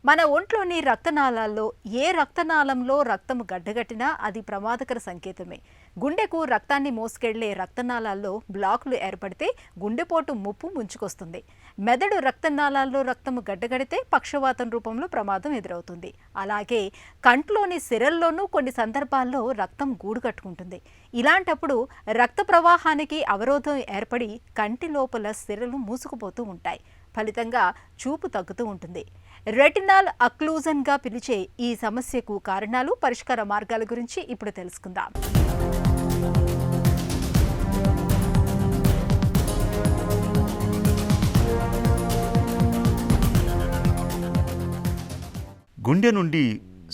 మన ఒంట్లోని రక్తనాళాల్లో ఏ రక్తనాళంలో రక్తం గడ్డగట్టినా అది ప్రమాదకర సంకేతమే. గుండెకు రక్తాన్ని మోసుకెళ్లే రక్తనాళాల్లో బ్లాకులు ఏర్పడితే గుండెపోటు ముప్పు ముంచుకొస్తుంది. మెదడు రక్తనాళాల్లో రక్తం గడ్డగడితే పక్షవాతం రూపంలో ప్రమాదం ఎదురవుతుంది. అలాగే కంట్లోని సిరల్లోనూ కొన్ని సందర్భాల్లో రక్తం గూడు కట్టుకుంటుంది. ఇలాంటప్పుడు రక్త ప్రవాహానికి అవరోధం ఏర్పడి కంటి లోపల సిరలు మూసుకుపోతూ ఉంటాయి. ఫలితంగా చూపు తగ్గుతూ ఉంటుంది. రెటినాల్ అక్లూజన్గా పిలిచే ఈ సమస్యకు కారణాలు, పరిష్కార మార్గాల గురించి ఇప్పుడు తెలుసుకుందాం. గుండె నుండి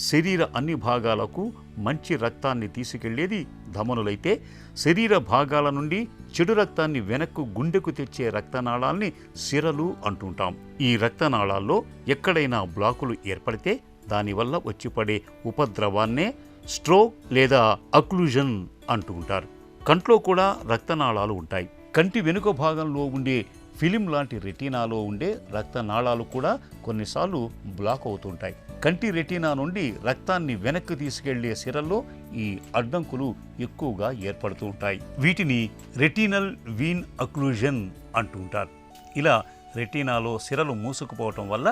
శరీర అన్ని భాగాలకు మంచి రక్తాన్ని తీసుకెళ్లేది ధమనులైతే, శరీర భాగాల నుండి చెడు రక్తాన్ని వెనక్కు గుండెకు తెచ్చే రక్తనాళాల్ని సిరలు అంటుంటాం. ఈ రక్తనాళాల్లో ఎక్కడైనా బ్లాకులు ఏర్పడితే దానివల్ల వచ్చిపడే ఉపద్రవాన్నే స్ట్రోక్ లేదా అక్లూజన్ అంటూ ఉంటారు. కంట్లో కూడా రక్తనాళాలు ఉంటాయి. కంటి వెనుక భాగంలో ఉండే ఫిలిం లాంటి రెటీనాలో ఉండే రక్తనాళాలు కూడా కొన్నిసార్లు బ్లాక్ అవుతుంటాయి. కంటి రెటీనా నుండి రక్తాన్ని వెనక్కి తీసుకెళ్లే సిరల్లో ఈ అడ్డంకులు ఎక్కువగా ఏర్పడుతూ ఉంటాయి. వీటిని రెటీనల్ వీన్ అక్లూజన్ అంటూ ఉంటారు. ఇలా రెటీనాలో సిరలు మూసుకుపోవటం వల్ల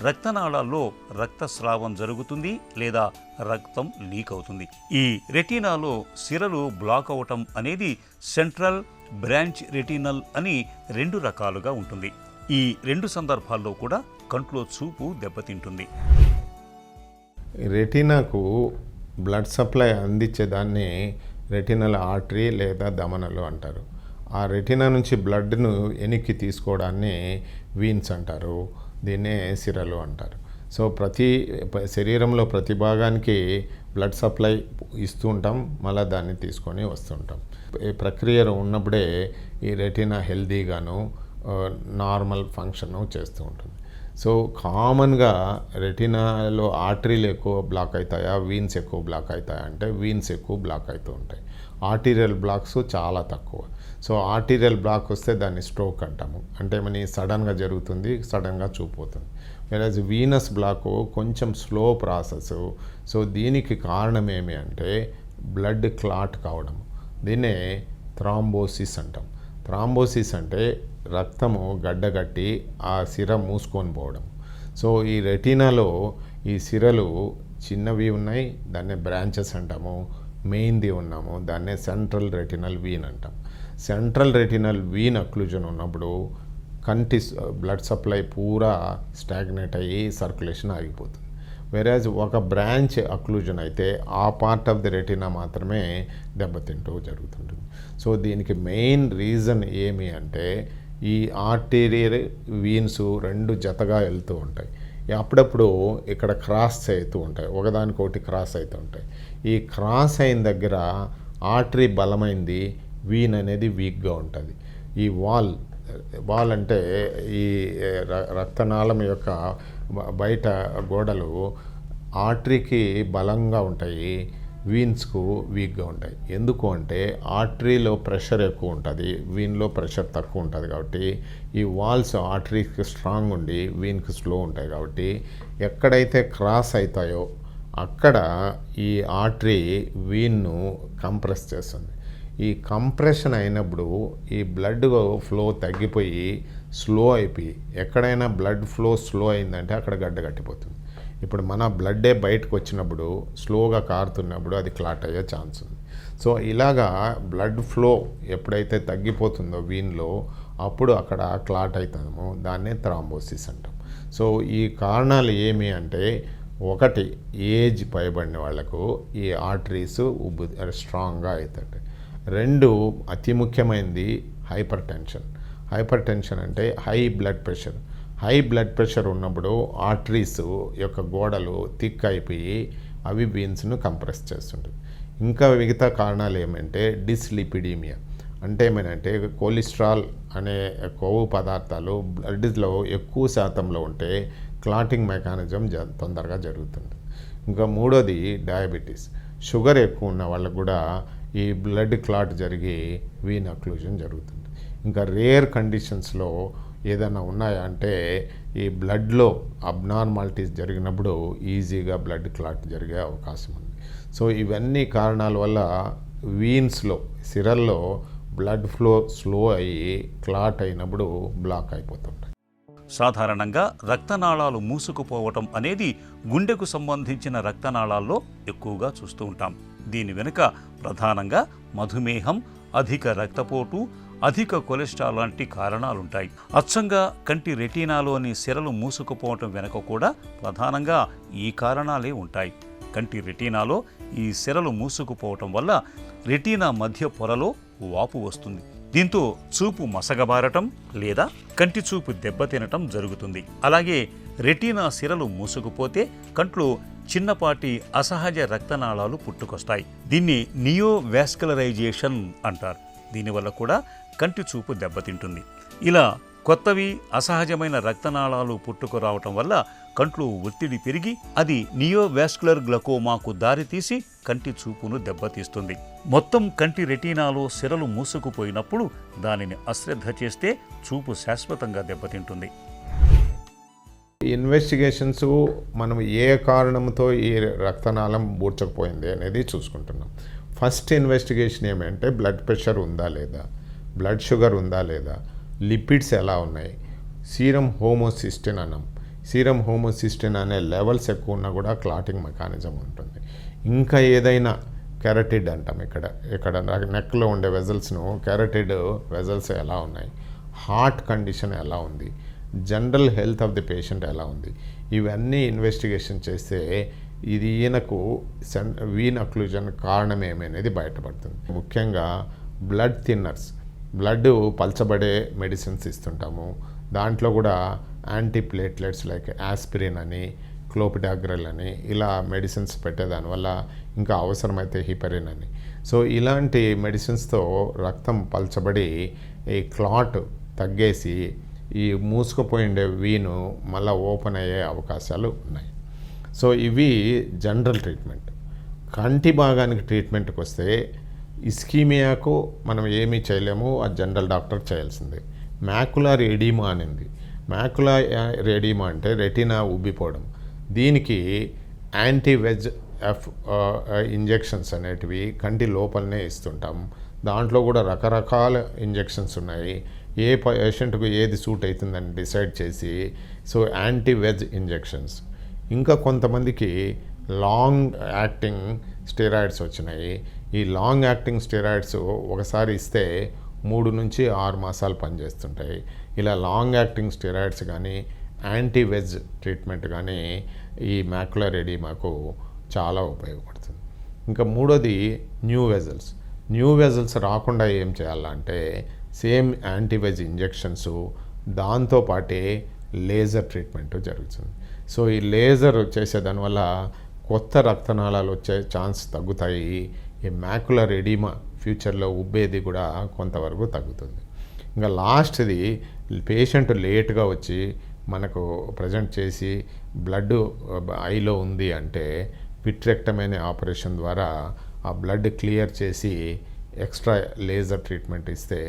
రక్తనాళాల్లో రక్తస్రావం జరుగుతుంది లేదా రక్తం లీక్ అవుతుంది. ఈ రెటీనాలో సిరలు బ్లాక్ అవటం అనేది సెంట్రల్ బ్రాంచ్ రెటినల్ అని 2 రకాలుగా ఉంటుంది. ఈ 2 సందర్భాల్లో కూడా కంట్లో చూపు దెబ్బతింటుంది. రెటీనాకు బ్లడ్ సప్లై అందించేదాన్ని రెటినల్ ఆర్టరీ లేదా ధమనులు అంటారు. ఆ రెటీనా నుంచి బ్లడ్ను వెనక్కి తీసుకోవడాన్ని వీన్స్ అంటారు. దీన్నే సిరలు అంటారు. సో శరీరంలో ప్రతి భాగానికి బ్లడ్ సప్లై ఇస్తూ ఉంటాం, మళ్ళీ దాన్ని తీసుకొని వస్తుంటాం. ఈ ప్రక్రియలో ఉన్నప్పుడే ఈ రెటీనా హెల్దీగాను నార్మల్ ఫంక్షన్ చేస్తూ ఉంటుంది. సో కామన్గా రెటీనాలో ఆర్టరీలు ఎక్కువ బ్లాక్ అవుతాయా, వీన్స్ ఎక్కువ బ్లాక్ అవుతాయా అంటే వీన్స్ ఎక్కువ బ్లాక్ అవుతూ ఉంటాయి. ఆర్టీరియల్ బ్లాక్స్ చాలా తక్కువ. సో ఆర్టీరియల్ బ్లాక్ వస్తే దాన్ని స్ట్రోక్ అంటాము. అంటే మన సడన్గా జరుగుతుంది, సడన్గా చూపోతుంది. వేరేజ్ వీనస్ బ్లాక్ కొంచెం స్లో ప్రాసెస్. సో దీనికి కారణం ఏమి అంటే బ్లడ్ క్లాట్ కావడం. దీన్నే థ్రాంబోసిస్ అంటాం. థ్రాంబోసిస్ అంటే రక్తము గడ్డగట్టి ఆ సిర మూసుకొని పోవడం. సో ఈ రెటీనాలో ఈ సిరలు చిన్నవి ఉన్నాయి, దాన్నే బ్రాంచెస్ అంటాము. మెయిన్ది ఉన్నాము, దాన్నే సెంట్రల్ రెటినల్ వీన్ అంటాం. సెంట్రల్ రెటినల్ వీన్ అక్లూజన్ ఉన్నప్పుడు కంటి బ్లడ్ సప్లై పూరా స్టాగ్నేట్ అయ్యి సర్క్యులేషన్ ఆగిపోతుంది. వెరాజ్ ఒక బ్రాంచ్ అక్లూజన్ అయితే ఆ పార్ట్ ఆఫ్ ది రెటీనా మాత్రమే దెబ్బతింటూ జరుగుతుంటుంది. సో దీనికి మెయిన్ రీజన్ ఏమి అంటే ఈ ఆర్టీరియల్ వీన్స్ 2 జతగా వెళ్తూ ఉంటాయి. అప్పుడప్పుడు ఇక్కడ క్రాస్ అవుతూ ఉంటాయి, ఒకదానికొకటి క్రాస్ అవుతూ ఉంటాయి. ఈ క్రాస్ అయిన దగ్గర ఆర్టరీ బలమైంది, వీన్ అనేది వీక్గా ఉంటుంది. ఈ వాల్ అంటే ఈ రక్తనాళం యొక్క బయట గోడలు ఆర్టరీకి బలంగా ఉంటాయి, వీన్స్కు వీక్గా ఉంటాయి. ఎందుకు అంటే ఆర్టరీలో ప్రెషర్ ఎక్కువ ఉంటుంది, వీన్లో ప్రెషర్ తక్కువ ఉంటుంది. కాబట్టి ఈ వాల్స్ ఆర్టరీకి స్ట్రాంగ్ ఉండి వీన్కి స్లో ఉంటాయి. కాబట్టి ఎక్కడైతే క్రాస్ అవుతాయో అక్కడ ఈ ఆర్టరీ వీన్ను కంప్రెస్ చేస్తుంది. ఈ కంప్రెషన్ అయినప్పుడు ఈ బ్లడ్ ఫ్లో తగ్గిపోయి స్లో అయిపోయి, ఎక్కడైనా బ్లడ్ ఫ్లో స్లో అయిందంటే అక్కడ గడ్డ కట్టిపోతుంది. ఇప్పుడు మన బ్లడ్డే బయటకు వచ్చినప్పుడు స్లోగా కారుతున్నప్పుడు అది క్లాట్ అయ్యే ఛాన్స్ ఉంది. సో ఇలాగా బ్లడ్ ఫ్లో ఎప్పుడైతే తగ్గిపోతుందో వీన్లో, అప్పుడు అక్కడ క్లాట్ అవుతామో దాన్నే థ్రాంబోసిస్ అంటాం. సో ఈ కారణాలు ఏమి అంటే, ఒకటి ఏజ్ పైబడిన వాళ్ళకు ఈ ఆర్టరీస్ స్ట్రాంగ్గా అవుతాయి. 2 అతి ముఖ్యమైనది హైపర్ టెన్షన్. హైపర్ టెన్షన్ అంటే high blood pressure. High blood pressure ఉన్నప్పుడు ఆర్టరీస్ యొక్క గోడలు థిక్ అయిపోయి అవి వీన్స్ను కంప్రెస్ చేస్తుంటుంది. ఇంకా మిగతా కారణాలు ఏమంటే డిస్లిపిడీమియా అంటే ఏమైనా కొలెస్ట్రాల్ అనే కొవ్వు పదార్థాలు బ్లడ్లో ఎక్కువ శాతంలో ఉంటే క్లాటింగ్ మెకానిజం తొందరగా జరుగుతుంది. ఇంకా 3వది డయాబెటీస్. షుగర్ ఎక్కువ ఉన్న వాళ్ళకు కూడా ఈ బ్లడ్ క్లాట్ జరిగి వీన్ అక్లూజన్ జరుగుతుంది. ఇంకా రేర్ కండిషన్స్లో ఏదైనా ఉన్నాయా అంటే ఈ బ్లడ్లో అబ్నార్మాలిటీస్ జరిగినప్పుడు ఈజీగా బ్లడ్ క్లాట్ జరిగే అవకాశం ఉంది. సో ఇవన్నీ కారణాల వల్ల వీన్స్లో సిరల్లో బ్లడ్ ఫ్లో స్లో అయ్యి క్లాట్ అయినప్పుడు బ్లాక్ అయిపోతుంటాయి. సాధారణంగా రక్తనాళాలు మూసుకుపోవటం అనేది గుండెకు సంబంధించిన రక్తనాళాల్లో ఎక్కువగా చూస్తూ ఉంటాం. దీని వెనుక ప్రధానంగా మధుమేహం, అధిక రక్తపోటు, అధిక కొలెస్ట్రాల్ లాంటి కారణాలుంటాయి. అచ్చంగా కంటి రెటీనాలోని సిరలు మూసుకుపోవటం వెనుక కూడా ప్రధానంగా ఈ కారణాలే ఉంటాయి. కంటి రెటీనాలో ఈ సిరలు మూసుకుపోవటం వల్ల రెటీనా మధ్య పొరలో వాపు వస్తుంది. దీంతో చూపు మసగబారటం లేదా కంటి చూపు దెబ్బతినటం జరుగుతుంది. అలాగే రెటీనా సిరలు మూసుకుపోతే కంట్లో చిన్నపాటి అసహజ రక్తనాళాలు పుట్టుకొస్తాయి. దీన్ని నియోవాస్కులరైజేషన్ అంటారు. దీనివల్ల కూడా కంటి చూపు దెబ్బతింటుంది. ఇలా కొత్తవి అసహజమైన రక్తనాళాలు పుట్టుకురావటం వల్ల కంట్లో ఒత్తిడి పెరిగి అది నియోవాస్కులర్ గ్లకోమాకు దారితీసి కంటి చూపును దెబ్బతీస్తుంది. మొత్తం కంటి రెటీనాలో సిరలు మూసుకుపోయినప్పుడు దానిని అశ్రద్ధ చేస్తే చూపు శాశ్వతంగా దెబ్బతింటుంది. ఇన్వెస్టిగేషన్స్ మనం ఏ కారణంతో ఈ రక్తనాళం బూడ్చకపోయింది అనేది చూసుకుంటున్నాం. ఫస్ట్ ఇన్వెస్టిగేషన్ ఏమంటే బ్లడ్ ప్రెషర్ ఉందా లేదా, బ్లడ్ షుగర్ ఉందా లేదా, లిపిడ్స్ ఎలా ఉన్నాయి, సీరం హోమోసిస్టిన్ అన్నాం. సీరం హోమోసిస్టిన్ అనే లెవెల్స్ ఎక్కువ ఉన్నా కూడా క్లాటింగ్ మెకానిజం ఉంటుంది. ఇంకా ఏదైనా కెరటిడ్ అంటాం, ఇక్కడ నెక్లో ఉండే వెజల్స్ను కెరటిడ్ వెజల్స్ ఎలా ఉన్నాయి, హార్ట్ కండిషన్ ఎలా ఉంది, general health of the patient ఎలా ఉంది, ఇవన్నీ ఇన్వెస్టిగేషన్ చేస్తే ఇది ఈయనకు వీన్ అక్లూజన్ కారణం ఏమనేది బయటపడుతుంది. ముఖ్యంగా బ్లడ్ థిన్నర్స్, బ్లడ్ పల్చబడే మెడిసిన్స్ ఇస్తుంటాము. దాంట్లో కూడా యాంటీప్లేట్లెట్స్ లైక్ ఆస్పిరిన్ అని, క్లోపిడాగ్రల్ అని ఇలా మెడిసిన్స్ పెట్టేదానివల్ల, ఇంకా అవసరమైతే హిపరిన్ అని. సో ఇలాంటి మెడిసిన్స్తో రక్తం పల్చబడి ఈ క్లాట్ తగ్గేసి ఈ మూసుకుపోయిండే వీను మళ్ళీ ఓపెన్ అయ్యే అవకాశాలు ఉన్నాయి. సో ఇవి జనరల్ ట్రీట్మెంట్. కంటి భాగానికి ట్రీట్మెంట్కి వస్తే ఇస్కీమియాకు మనం ఏమీ చేయలేము, ఆ జనరల్ డాక్టర్ చేయాల్సిందే. మ్యాకులార్ ఎడీమా అనింది. మ్యాకులార్ ఎడీమా అంటే రెటీనా ఉబ్బిపోవడం. దీనికి యాంటీవెజ్ ఇంజెక్షన్స్ అనేటివి కంటి లోపలనే ఇస్తుంటాం. దాంట్లో కూడా రకరకాల ఇంజెక్షన్స్ ఉన్నాయి. ఏ పేషెంట్కు ఏది సూట్ అవుతుందని డిసైడ్ చేసి, సో యాంటీవెజ్ ఇంజెక్షన్స్. ఇంకా కొంతమందికి లాంగ్ యాక్టింగ్ స్టెరాయిడ్స్ వచ్చినాయి. ఈ లాంగ్ యాక్టింగ్ స్టెరాయిడ్స్ ఒకసారి ఇస్తే 3 నుంచి 6 మాసాలు పనిచేస్తుంటాయి. ఇలా లాంగ్ యాక్టింగ్ స్టెరాయిడ్స్ కానీ యాంటీవెజ్ ట్రీట్మెంట్ కానీ ఈ మ్యాకులర్ ఎడీమాకు చాలా ఉపయోగపడుతుంది. ఇంకా మూడోది న్యూ వెజల్స్. న్యూ వెజల్స్ రాకుండా ఏం చేయాలంటే సేమ్ యాంటీవెజ్ ఇంజెక్షన్స్, దాంతోపాటే లేజర్ ట్రీట్మెంట్ జరుగుతుంది. సో ఈ లేజర్ చేసేదానివల్ల కొత్త రక్తనాళాలు వచ్చే ఛాన్స్ తగ్గుతాయి. ఈ మ్యాకులర్ ఎడీమా ఫ్యూచర్లో ఉబ్బేది కూడా కొంతవరకు తగ్గుతుంది. ఇంకా లాస్ట్ది పేషెంట్ లేట్గా వచ్చి మనకు ప్రజెంట్ చేసి బ్లడ్ ఐలో ఉంది అంటే విట్రెక్టమీ అనే ఆపరేషన్ ద్వారా ఆ బ్లడ్ క్లియర్ చేసి ఎక్స్ట్రా లేజర్ ట్రీట్మెంట్ ఇస్తే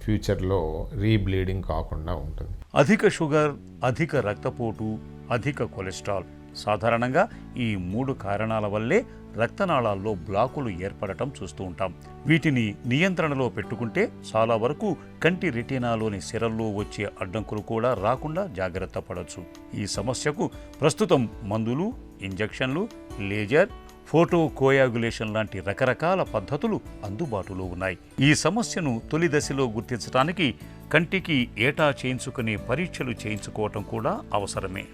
ఫ్యూచర్లో రీబ్లీడింగ్ కాకుండా ఉంటుంది. అధిక షుగర్, అధిక రక్తపోటు, అధిక కొలెస్ట్రాల్ సాధారణంగా ఈ 3 కారణాల వల్లే రక్తనాళాల్లో బ్లాకులు ఏర్పడటం చూస్తూ ఉంటాం. వీటిని నియంత్రణలో పెట్టుకుంటే చాలా వరకు కంటి రెటీనాలోని సిరల్లో వచ్చే అడ్డంకులు కూడా రాకుండా జాగ్రత్త పడవచ్చు. ఈ సమస్యకు ప్రస్తుతం మందులు, ఇంజెక్షన్లు, లేజర్, ఫోటో కోయాగులేషన్ లాంటి రకరకాల పద్ధతులు అందుబాటులో ఉన్నాయి. ఈ సమస్యను తొలి దశలో గుర్తించడానికి కంటికి ఏటా చేయించుకునే పరీక్షలు చేయించుకోవటం కూడా అవసరమే.